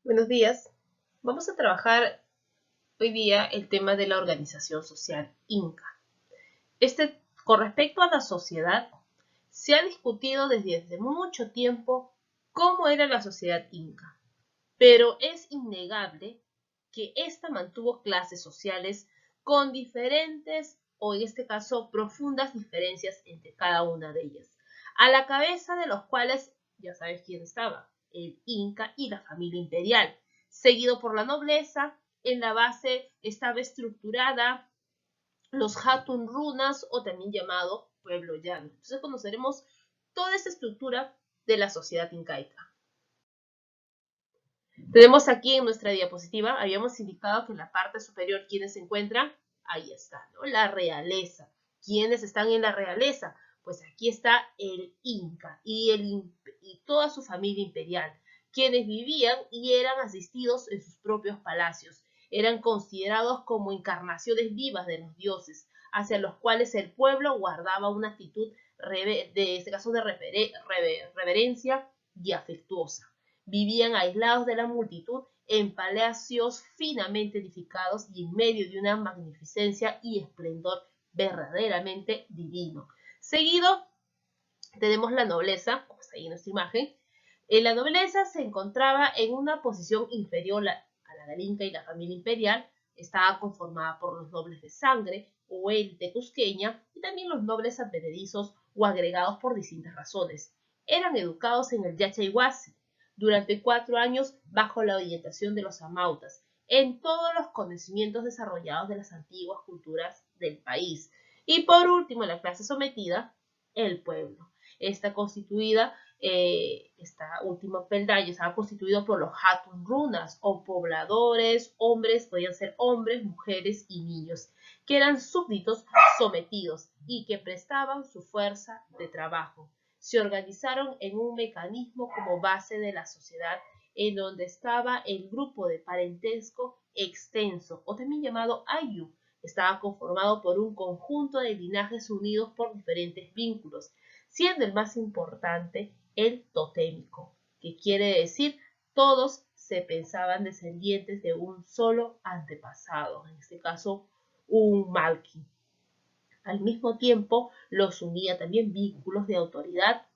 Buenos días. Vamos a trabajar hoy día el tema de la organización social Inca. Con respecto a la sociedad, se ha discutido desde hace mucho tiempo cómo era la sociedad Inca, pero es innegable que ésta mantuvo clases sociales con diferentes, o en este caso, profundas diferencias entre cada una de ellas, a la cabeza de los cuales ya sabes quién estaba, el Inca y la familia imperial, seguido por la nobleza. En la base estaba estructurada los Hatun Runas, o también llamado pueblo llano. Entonces conoceremos toda esta estructura de la sociedad incaica. Tenemos aquí en nuestra diapositiva, habíamos indicado que en la parte superior, ¿quiénes se encuentran? Ahí está, ¿no? La realeza. ¿Quiénes están en la realeza? Pues aquí está el Inca y toda su familia imperial, quienes vivían y eran asistidos en sus propios palacios. Eran considerados como encarnaciones vivas de los dioses, hacia los cuales el pueblo guardaba una actitud de este caso de reverencia y afectuosa. Vivían aislados de la multitud en palacios finamente edificados y en medio de una magnificencia y esplendor verdaderamente divino. Seguido tenemos la nobleza, como está ahí en nuestra imagen. La nobleza se encontraba en una posición inferior a la del Inca y la familia imperial. Estaba conformada por los nobles de sangre o élite cusqueña y también los nobles advenedizos o agregados por distintas razones. Eran educados en el Yachaywasi durante 4 años bajo la orientación de los amautas en todos los conocimientos desarrollados de las antiguas culturas del país. Y por último, la clase sometida, el pueblo. Está constituida, esta última peldaño estaba constituido por los Hatun Runas o pobladores, hombres, podían ser hombres, mujeres y niños, que eran súbditos sometidos y que prestaban su fuerza de trabajo. Se organizaron en un mecanismo como base de la sociedad, en donde estaba el grupo de parentesco extenso, o también llamado Ayu. Estaba conformado por un conjunto de linajes unidos por diferentes vínculos, siendo el más importante el totémico, que quiere decir todos se pensaban descendientes de un solo antepasado, en este caso un Malki. Al mismo tiempo los unía también vínculos de autoridad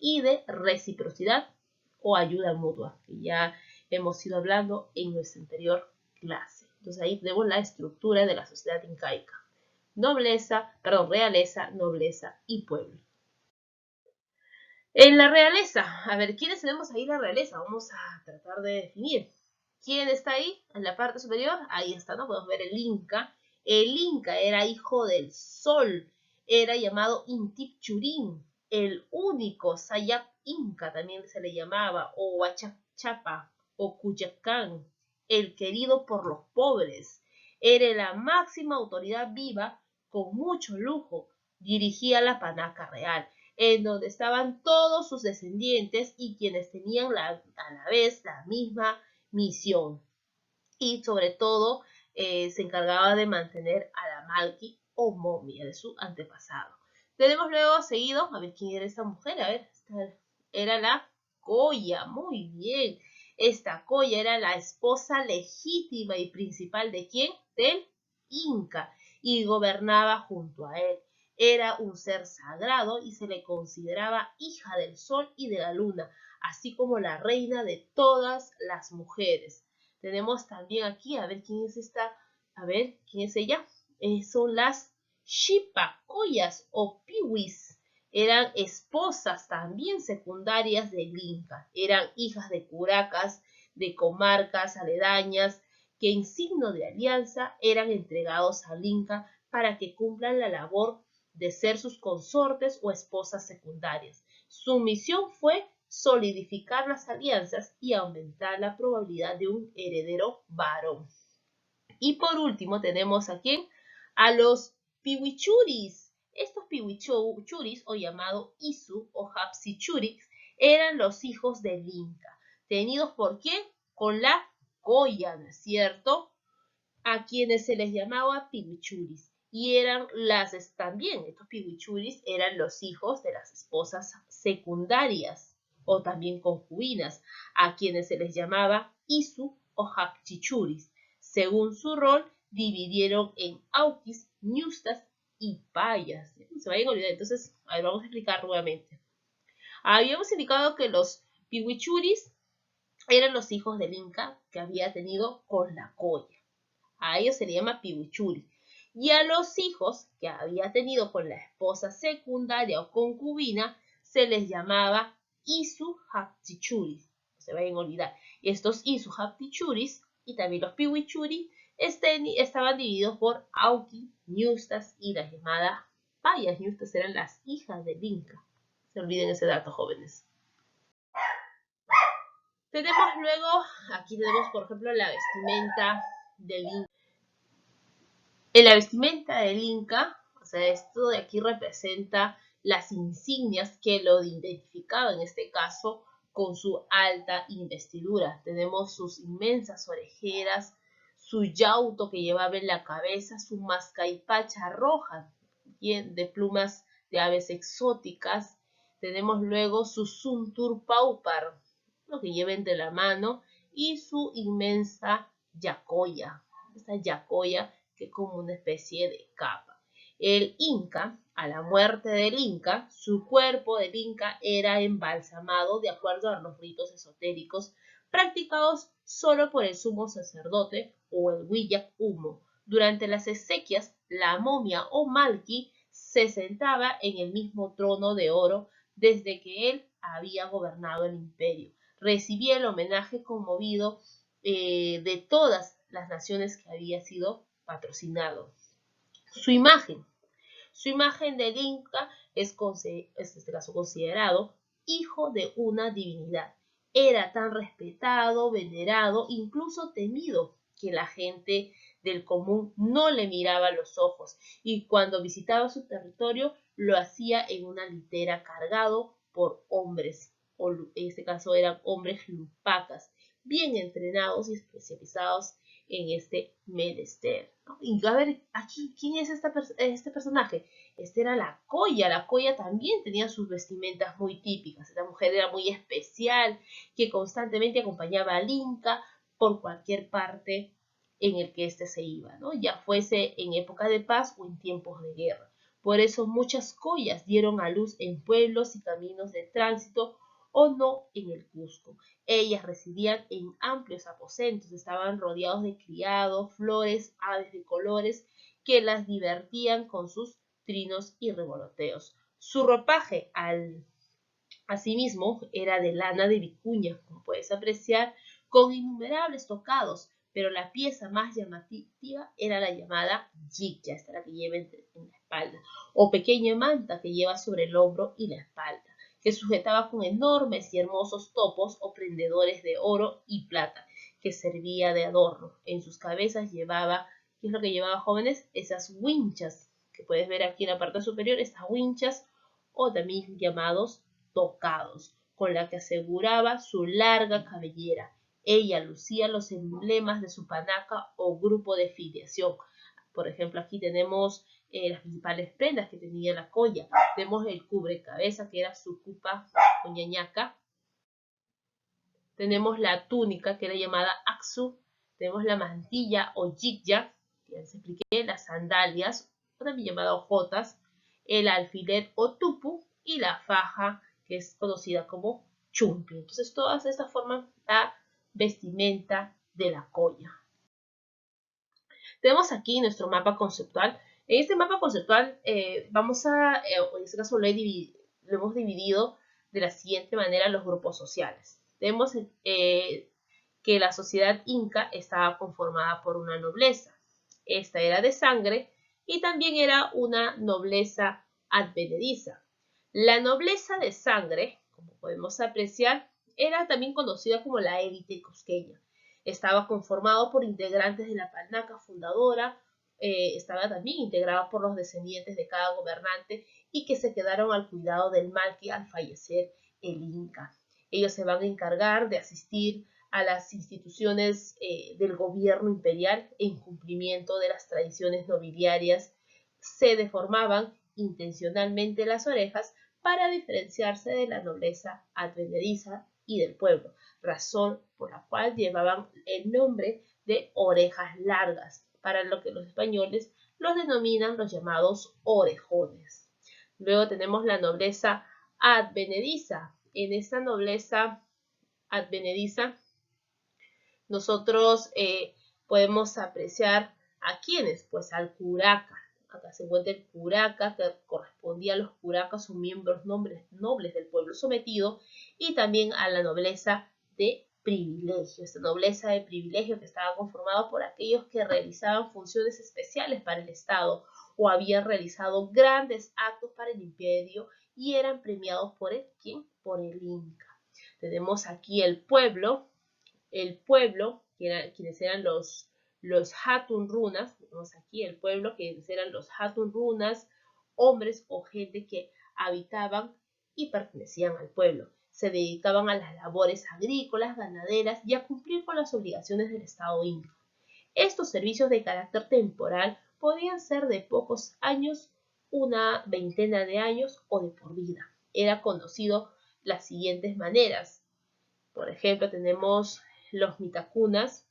y de reciprocidad o ayuda mutua, que ya hemos ido hablando en nuestra anterior clase. Entonces ahí tenemos la estructura de la sociedad incaica. Realeza, nobleza y pueblo. En la realeza, a ver, ¿quiénes tenemos ahí en la realeza? Vamos a tratar de definir. ¿Quién está ahí en la parte superior? Ahí está, ¿no? Podemos ver el Inca. El Inca era hijo del sol, era llamado Intip Churín, el único Sayap Inca también se le llamaba, o Huachachapa, o Cuyacán, el querido por los pobres. Era la máxima autoridad viva, con mucho lujo, dirigía la panaca real, en donde estaban todos sus descendientes y quienes tenían a la vez la misma misión. Y sobre todo se encargaba de mantener a la Malki o momia de su antepasado. Tenemos luego seguido, a ver quién era esta mujer, a ver, era la Coya, muy bien. Esta Coya era la esposa legítima y principal de quién? Del Inca, y gobernaba junto a él. Era un ser sagrado y se le consideraba hija del sol y de la luna, así como la reina de todas las mujeres. Tenemos también aquí, a ver quién es esta, a ver quién es ella. Son las Shipacoyas o Piwis. Eran esposas también secundarias del Inca. Eran hijas de curacas, de comarcas aledañas, que en signo de alianza eran entregados al Inca para que cumplan la labor de ser sus consortes o esposas secundarias. Su misión fue solidificar las alianzas y aumentar la probabilidad de un heredero varón. Y por último tenemos aquí a los piwichuris. Estos piwichuris, o llamado Isu o Hapsichurix, eran los hijos del Inca. ¿Tenidos por quién? Con la Coya, ¿no es cierto? A quienes se les llamaba piwichuris. Y eran también, estos piwichuris eran los hijos de las esposas secundarias o también concubinas, a quienes se les llamaba isu o hapchichuris. Según su rol, dividieron en auquis, ñustas y payas. No se vayan a olvidar. Entonces, a ver, vamos a explicar nuevamente. Habíamos indicado que los pihuichuris eran los hijos del Inca que había tenido con la Coya. A ellos se le llama pihuichuri. Y a los hijos que había tenido con la esposa secundaria o concubina se les llamaba isu haptichuris. No se vayan a olvidar. Y estos isu haptichuris y también los pihuichuri estaban divididos por auqui, ñustas y las llamadas payas. Ñustas eran las hijas del Inca. No se olviden ese dato, jóvenes. Tenemos luego, aquí tenemos por ejemplo la vestimenta del Inca. En la vestimenta del Inca, o sea, esto de aquí representa las insignias que lo identificaban, en este caso, con su alta investidura. Tenemos sus inmensas orejeras, su yauto que llevaba en la cabeza, su mascaipacha roja, de plumas de aves exóticas. Tenemos luego su suntur paupar, lo que lleva entre la mano, y su inmensa yacoya. Esta yacoya que como una especie de capa. El Inca, a la muerte del Inca, su cuerpo del Inca era embalsamado de acuerdo a los ritos esotéricos practicados solo por el sumo sacerdote o el Huillac Humo. Durante las exequias, la momia o malqui se sentaba en el mismo trono de oro desde que él había gobernado el imperio. Recibía el homenaje conmovido de todas las naciones que había sido patrocinado. Su imagen del Inca es en este caso considerado hijo de una divinidad. Era tan respetado, venerado, incluso temido, que la gente del común no le miraba a los ojos, y cuando visitaba su territorio lo hacía en una litera cargado por hombres, o en este caso eran hombres lupacas, bien entrenados y especializados en este menester, ¿no? Y a ver, aquí, ¿quién es este personaje? Este era la Coya. La Coya también tenía sus vestimentas muy típicas. Esta mujer era muy especial, que constantemente acompañaba al Inca por cualquier parte en el que éste se iba, ¿no? Ya fuese en época de paz o en tiempos de guerra. Por eso muchas Coyas dieron a luz en pueblos y caminos de tránsito o no en el Cusco. Ellas residían en amplios aposentos, estaban rodeados de criados, flores, aves de colores, que las divertían con sus trinos y revoloteos. Su ropaje, asimismo, era de lana de vicuña, como puedes apreciar, con innumerables tocados, pero la pieza más llamativa era la llamada yicya, esta la que lleva en la espalda, o pequeña manta que lleva sobre el hombro y la espalda, que sujetaba con enormes y hermosos topos o prendedores de oro y plata, que servía de adorno. En sus cabezas llevaba, ¿qué es lo que llevaba, jóvenes? Esas winchas, que puedes ver aquí en la parte superior, estas winchas, o también llamados tocados, con la que aseguraba su larga cabellera. Ella lucía los emblemas de su panaca o grupo de filiación. Por ejemplo, aquí tenemos las principales prendas que tenía la Coya. Tenemos el cubrecabeza, que era su cupa o ñañaca. Tenemos la túnica, que era llamada axu. Tenemos la mantilla o yicya, que ya les expliqué, las sandalias, también llamadas ojotas, el alfiler o tupu y la faja, que es conocida como chumpi. Entonces, todas estas forman la vestimenta de la Coya. Tenemos aquí nuestro mapa conceptual. En este mapa conceptual en este caso lo hemos dividido de la siguiente manera los grupos sociales. Tenemos que la sociedad inca estaba conformada por una nobleza. Esta era de sangre y también era una nobleza advenediza. La nobleza de sangre, como podemos apreciar, era también conocida como la élite cusqueña. Estaba conformado por integrantes de la panaca fundadora, estaba también integrado por los descendientes de cada gobernante y que se quedaron al cuidado del malqui al fallecer el Inca. Ellos se van a encargar de asistir a las instituciones del gobierno imperial en cumplimiento de las tradiciones nobiliarias. Se deformaban intencionalmente las orejas para diferenciarse de la nobleza advenediza y del pueblo, razón por la cual llevaban el nombre de orejas largas, para lo que los españoles los denominan los llamados orejones. Luego tenemos la nobleza advenediza. En esta nobleza advenediza nosotros podemos apreciar a quiénes, pues al curaca. Acá se encuentra el curaca, que correspondía a los curacas o miembros nobles del pueblo sometido, y también a la nobleza de privilegio. Esta nobleza de privilegio que estaba conformada por aquellos que realizaban funciones especiales para el Estado o habían realizado grandes actos para el imperio y eran premiados por el ¿quién? Por el Inca. Tenemos aquí el pueblo, quienes eran los Hatun Runas. Tenemos aquí el pueblo, quienes eran los Hatun Runas, hombres o gente que habitaban y pertenecían al pueblo. Se dedicaban a las labores agrícolas, ganaderas y a cumplir con las obligaciones del Estado inca. Estos servicios de carácter temporal podían ser de pocos años, una veintena de años o de por vida. Era conocido las siguientes maneras. Por ejemplo, tenemos los mitacunas.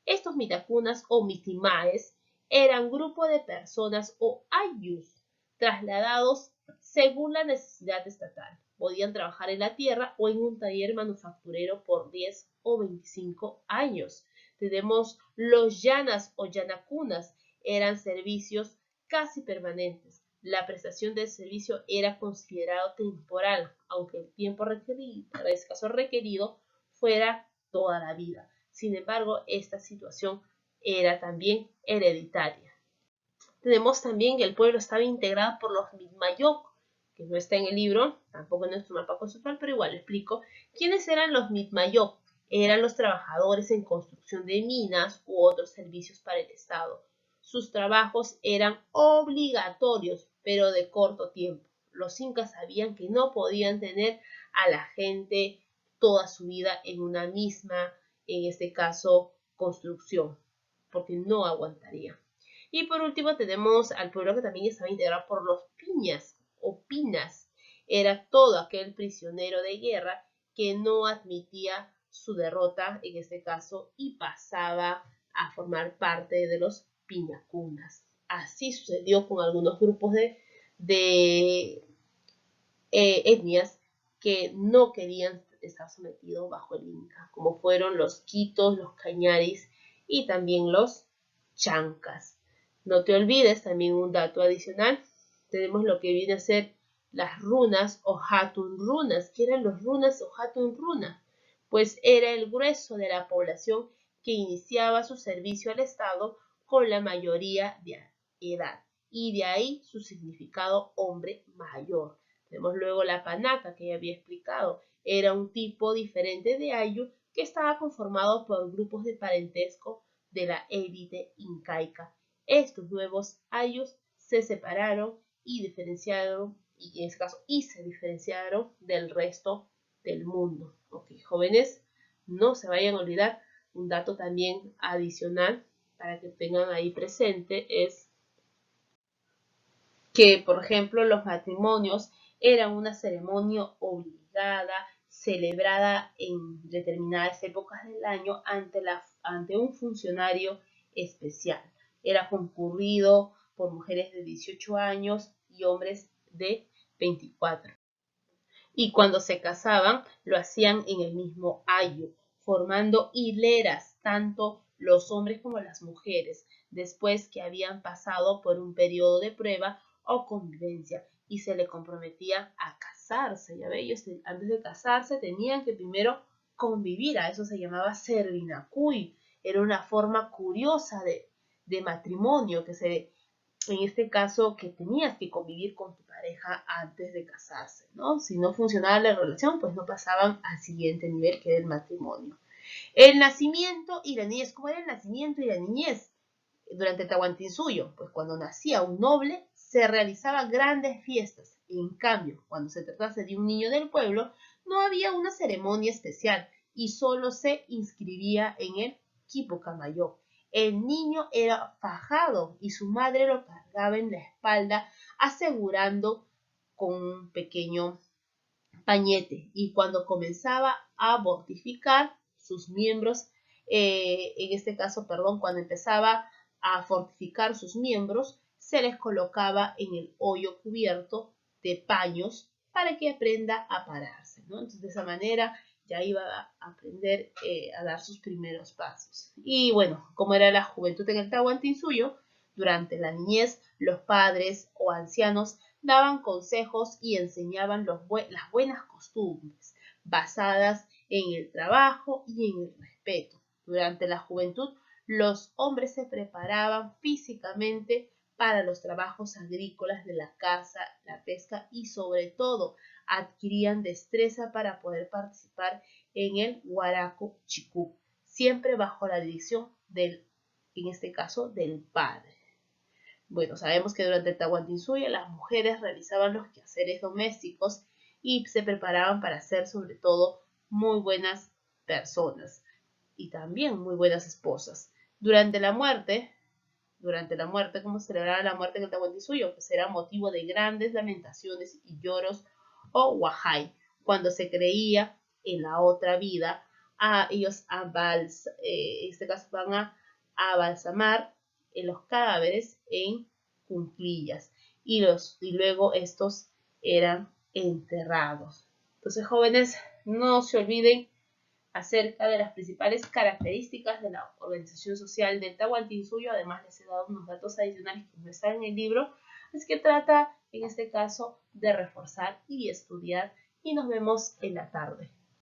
Estos mitacunas o mitimaes eran grupo de personas o ayllus trasladados según la necesidad estatal. Podían trabajar en la tierra o en un taller manufacturero por 10 o 25 años. Tenemos los llanas o llanacunas, eran servicios casi permanentes. La prestación del servicio era considerado temporal, aunque el tiempo requerido, para este caso requerido, fuera toda la vida. Sin embargo, esta situación era también hereditaria. Tenemos también que el pueblo estaba integrado por los Mitmayoc, que no está en el libro, tampoco en nuestro mapa conceptual, pero igual lo explico. ¿Quiénes eran los Mitmayoc? Eran los trabajadores en construcción de minas u otros servicios para el Estado. Sus trabajos eran obligatorios, pero de corto tiempo. Los incas sabían que no podían tener a la gente toda su vida en una misma, en este caso, construcción, porque no aguantaría. Y por último tenemos al pueblo que también estaba integrado por los piñas o pinas. Era todo aquel prisionero de guerra que no admitía su derrota, en este caso, y pasaba a formar parte de los piñacunas. Así sucedió con algunos grupos de etnias que no querían estar sometidos bajo el Inca, como fueron los quitos, los cañaris y también los chancas. No te olvides también un dato adicional. Tenemos lo que viene a ser las runas o hatun runas. ¿Qué eran los runas o hatun runas? Pues era el grueso de la población que iniciaba su servicio al Estado con la mayoría de edad. Y de ahí su significado hombre mayor. Tenemos luego la panaca, que ya había explicado. Era un tipo diferente de ayu que estaba conformado por grupos de parentesco de la élite incaica. Estos nuevos ayus se separaron y diferenciaron, y en este caso, se diferenciaron del resto del mundo. Ok, jóvenes, no se vayan a olvidar un dato también adicional para que tengan ahí presente es que, por ejemplo, los matrimonios eran una ceremonia obligada, celebrada en determinadas épocas del año ante un funcionario especial. Era concurrido por mujeres de 18 años y hombres de 24. Y cuando se casaban, lo hacían en el mismo ayo, formando hileras, tanto los hombres como las mujeres, después que habían pasado por un periodo de prueba o convivencia, y se le comprometía a casarse. Ya ve, ellos antes de casarse tenían que primero convivir, a eso se llamaba servinacuy. Era una forma curiosa de matrimonio, en este caso, que tenías que convivir con tu pareja antes de casarse, ¿no? Si no funcionaba la relación, pues no pasaban al siguiente nivel, que era el matrimonio. El nacimiento y la niñez. ¿Cómo era el nacimiento y la niñez durante el Tahuantinsuyo? Pues cuando nacía un noble, se realizaban grandes fiestas. En cambio, cuando se tratase de un niño del pueblo, no había una ceremonia especial y solo se inscribía en el Quipucamayo. El niño era fajado y su madre lo cargaba en la espalda, asegurando con un pequeño pañete, y cuando comenzaba a mortificar sus miembros, en este caso, perdón, cuando empezaba a fortificar sus miembros, se les colocaba en el hoyo cubierto de paños para que aprenda a pararse, ¿no? Entonces, de esa manera ya iba a aprender a dar sus primeros pasos. Y bueno, como era la juventud en el Tahuantinsuyo, durante la niñez, los padres o ancianos daban consejos y enseñaban las buenas costumbres basadas en el trabajo y en el respeto. Durante la juventud, los hombres se preparaban físicamente para los trabajos agrícolas de la caza, la pesca y sobre todo adquirían destreza para poder participar en el huaraco chicú, siempre bajo la dirección en este caso, del padre. Bueno, sabemos que durante el Tahuantinsuyo las mujeres realizaban los quehaceres domésticos y se preparaban para ser sobre todo muy buenas personas y también muy buenas esposas. ¿Cómo se celebraba la muerte en el Tahuantinsuyo? Pues era motivo de grandes lamentaciones y lloros o wajay, cuando se creía en la otra vida. Ellos en este caso van a balsamar en los cadáveres en cunclillas y luego estos eran enterrados. Entonces, jóvenes, no se olviden acerca de las principales características de la organización social del Tahuantinsuyo. Además, les he dado unos datos adicionales que no están en el libro, así que trata en este caso de reforzar y estudiar, y nos vemos en la tarde.